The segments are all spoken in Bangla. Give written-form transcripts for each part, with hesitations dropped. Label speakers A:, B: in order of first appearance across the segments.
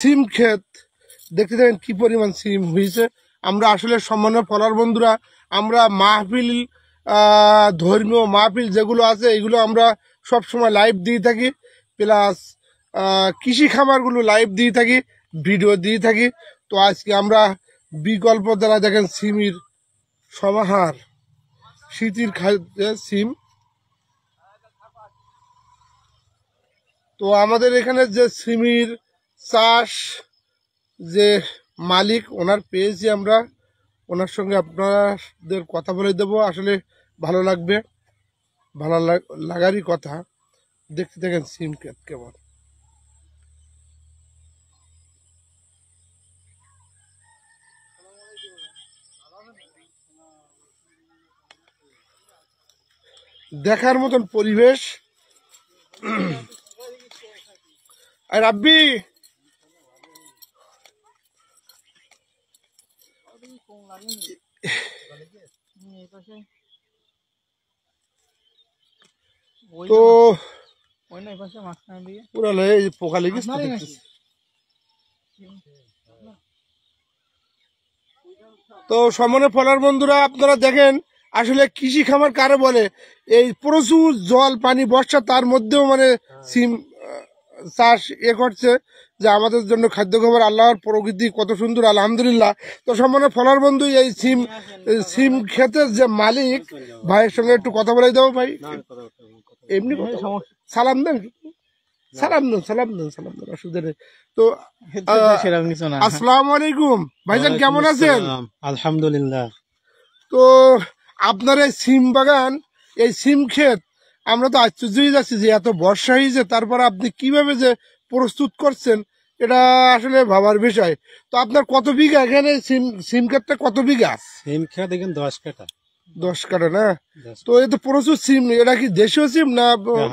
A: সিম ক্ষেত দেখতে দেখেন কি পরিমাণ সিম হয়েছে। আমরা আসলে সম্মানীয় ফলার বন্ধুরা, আমরা মাহফিল ধর্মীয় মাহফিল যেগুলো আছে এগুলো আমরা সব সময় লাইভ দিয়ে থাকি, প্লাস কৃষি খামারগুলো লাইভ দিয়ে থাকি, ভিডিও দিয়ে থাকি। তো আজকে আমরা বিকল্প দ্বারা দেখেন সিমের সমাহার, শীতের খাদ্যে সিম। তো আমাদের এখানে যে সিমের চাষ যে মালিক ওনার পেয়েছি আমরা, ওনার সঙ্গে আপনাদের কথা বলে দেবো। আসলে ভালো লাগবে, ভালো লাগারই কথা। দেখতে দেখেন সিম ক্ষেত কেমন। দেখার মতন পরিবেশ। আর রাব্বি তো পুরা পোকা লেগেছে। তো সম্মানীয় ফলার বন্ধুরা, আপনারা দেখেন আসলে কৃষি খামার কারে বলে, এই প্রচুর জল পানি বর্ষা, তার মধ্যেও মানে সিম চাষ করছে, যে আমাদের জন্য খাদ্য খাবার। আল্লাহর প্রকৃতি কত সুন্দর, আলহামদুলিল্লাহ। তো সম্মানীয় ফলার বন্ধু, এই সিম ক্ষেতের যে মালিক ভাইয়ের সঙ্গে একটু কথা বলে দেবো। ভাই এমনি সালাম দেন, সালাম দেন অসুবিধা নেই। তো আসসালামু আলাইকুম ভাইজান, কেমন আছেন?
B: আলহামদুলিল্লাহ।
A: তো আপনার এই সিম বাগান, এই সিম ক্ষেত, আমরা তো আশ্চর্যই যাচ্ছি যে এত বর্ষা হয়েছে, তারপর আপনি কিভাবে যে প্রস্তুত করছেন এটা আসলে ভাবার বিষয়। তো আপনার কত বিঘা এখানে সিম ক্ষেতটা, কত বিঘা?
B: সিম ক্ষেত এখানে 10 কাঠা।
A: 10 কাঠা না? তো এ তো প্রচুর সিম। এটা কি দেশীয় সিম না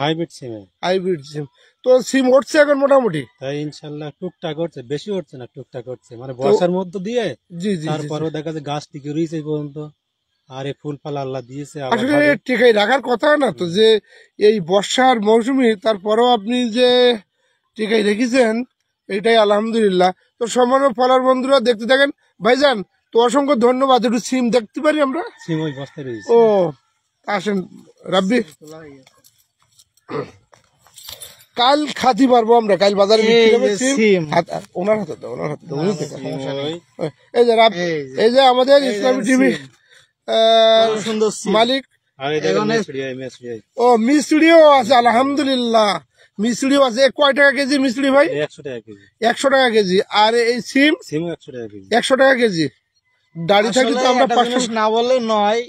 B: হাইব্রিড সিম?
A: হাইব্রিড সিম। তো সিম উঠছে এখন মোটামুটি?
B: তাই ইনশাআল্লাহ টুকটাক হচ্ছে, বেশি হচ্ছে না, টুকটাক হচ্ছে, মানে বর্ষার মধ্যে দিয়ে।
A: জি জি।
B: তারপরেও দেখা যায় গাছ টিকে রয়েছে পর্যন্ত, আর এই ফুল ফল আল্লাহ দিয়েছে।
A: আসলে টিকাই রাখার কথা না তো, যে এই বর্ষার মৌসুমে তারপরেও আপনি যে টিকাই রেখেছেন, এটাই আলহামদুলিল্লাহ। তো সম্মানীয় ফলার বন্ধুরা দেখতে থাকেন। ভাইজান তো অসংখ্য ধন্যবাদ। একটু সিম দেখতে পারি আমরা?
B: সিম ওই বস্তায় রয়েছে।
A: ও আসেন রাব্বি, কাল খাতি পারবো আমরা, কাল বাজারে ওনার হাতে দাও, ওনার হাতে দাও। এই যে এই যে আমাদের ইসলামী টিভি মালিক। ও মিস্ত্রিও আছে, আলহামদুলিল্লাহ। মিস্ত্রিও আছে। কয় টাকা কেজি মিস্ত্রি ভাই?
B: 100 টাকা কেজি।
A: 100 টাকা কেজি। আর এই সিম?
B: 100 টাকা কেজি।
A: 100 টাকা কেজি। দাড়ি থাকি তো আমরা 500
C: না বললে নয়।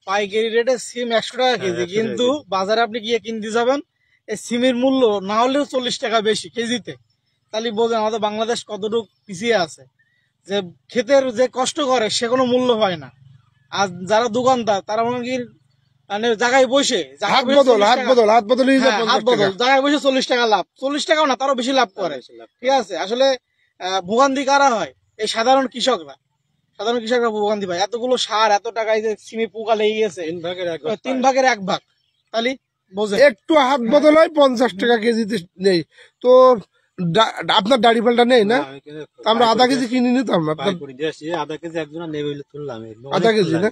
C: পাইকারি রেটে সিম 100 টাকা কেজি, কিন্তু বাজারে আপনি গিয়ে কিনতে যাবেন এই সিমের মূল্য না হলেও 40 টাকা বেশি কেজিতে। তাহলে বোঝেন আমাদের বাংলাদেশ কতটুকু পিছিয়ে আছে, যে ক্ষেতের যে কষ্ট করে সে কোনো মূল্য হয় না। আর যারা দোকানদার তারা মনে কি মানে জায়গায় বসে
A: হাত বদল
C: জায়গায় বসে 40 টাকা লাভ, 40 টাকাও না তারও বেশি লাভ করে। ঠিক আছে, আসলে ভোগান্তি কারা হয়? এই সাধারণ কৃষকরা ভোগান্তি পায়। এতগুলো সার, এত টাকায় যে সিমে পোকা লেগে গেছে, 3 ভাগের 1 ভাগ। তাহলে বোঝে
A: একটু হাত বদল হয় 50 টাকা কেজিতে নেই। তো আপনার দাড়ি পাল্টা নেই না? আমরা আধা কেজি কিনে নিতাম।
B: আধা কেজি একজন নেবে তুললাম,
A: আধা কেজি না?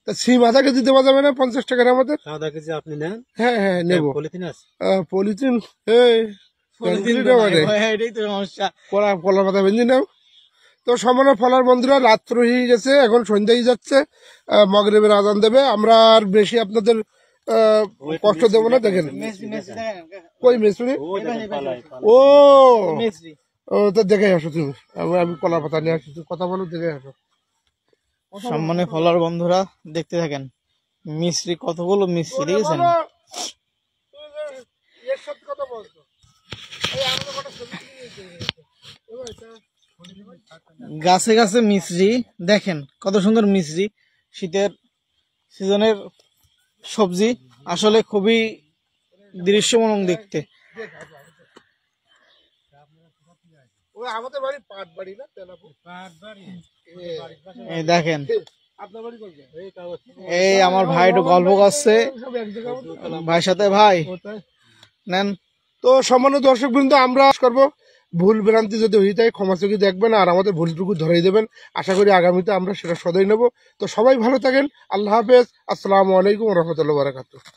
A: সিম আধা কেজি দেওয়া যাবে না 50 টাকার আমাদের?
B: আধা কেজি আপনি নেন?
A: হ্যাঁ হ্যাঁ নেবো।
B: পলিথিন আছে?
A: পলিথিন কলা পাতা বেঁধে নাও। তো সম্মানীয় ফলার বন্ধুরা, রাত্র হয়ে গেছে, এখন সন্ধ্যায় যাচ্ছে, মাগরিবের আজান দেবে। আমরা আর বেশি আপনাদের কষ্ট দেবো না। দেখেন কই মিস্ত্রি? ও তো দেখে আসো তুমি, আমি কলা পাতা নিয়ে আসছি, কথা বলো, দেখে আসো।
C: সম্মানে ফলার বন্ধুরা দেখতে থাকেন মিস্ত্রি, কতগুলো মিস্ত্রি দেখেছেন। গাছে গাছে মিস্ত্রি, দেখেন কত সুন্দর মিস্ত্রি। শীতের সিজনের সবজি আসলে খুবই দৃশ্যমনোরম দেখতে। এই দেখেন, এই আমার ভাই একটু গল্প করছে ভাইয়ের সাথে। ভাই নেন।
A: তো সম্মানিত দর্শক বৃন্দ, আমরা করবো ভুল ভ্রান্তি যদি হয়ে থাকে ক্ষমা চোখে দেখবেন আর আমাদের ভুলটুকু ধরেই দেবেন। আশা করি আগামীতে আমরা সেটা সদয় নেব। তো সবাই ভালো থাকেন। আল্লাহ হাফেজ। আসসালামু আলাইকুম রহমতুল্লাহ বারাকাতুহু।